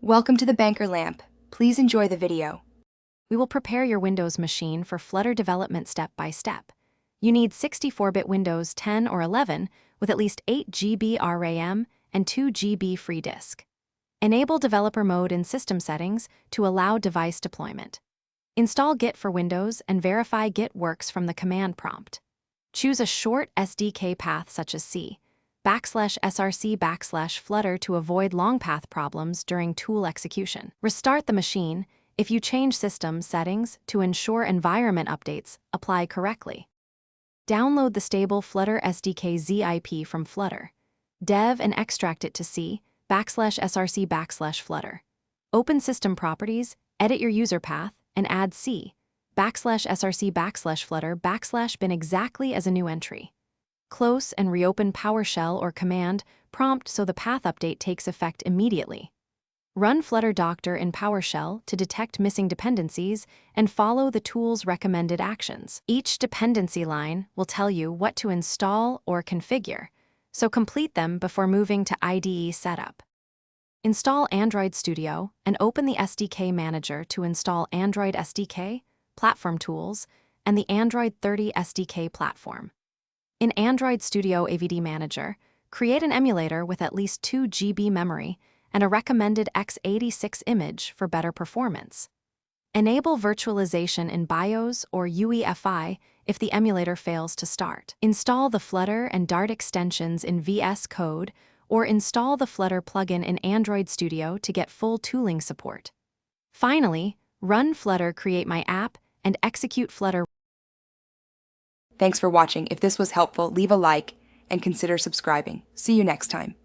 Welcome to the Banker Lamp. Please enjoy the video. We will prepare your Windows machine for Flutter development step by step. You need 64-bit Windows 10 or 11 with at least 8 GB RAM and 2 GB free disk. Enable developer mode in system settings to allow device deployment. Install Git for Windows and verify Git works from the command prompt. Choose a short SDK path such as C/src/Flutter to avoid long path problems during tool execution. Restart the machine if you change system settings to ensure environment updates apply correctly. Download the stable Flutter SDK zip from Flutter. Dev and extract it to C/src/Flutter. Open System Properties, edit your user path, and add C/src/Flutter/bin exactly as a new entry. Close and reopen PowerShell or command prompt so the path update takes effect immediately. Run Flutter Doctor in PowerShell to detect missing dependencies and follow the tool's recommended actions. Each dependency line will tell you what to install or configure, so complete them before moving to IDE setup. Install Android Studio and open the SDK Manager to install Android SDK, Platform Tools, and the Android 30 SDK platform. In Android Studio AVD Manager, create an emulator with at least 2 GB memory and a recommended x86 image for better performance. Enable virtualization in BIOS or UEFI if the emulator fails to start. Install the Flutter and Dart extensions in VS Code or install the Flutter plugin in Android Studio to get full tooling support. Finally, run Flutter Create My App and execute Flutter. Thanks for watching. If this was helpful, leave a like and consider subscribing. See you next time.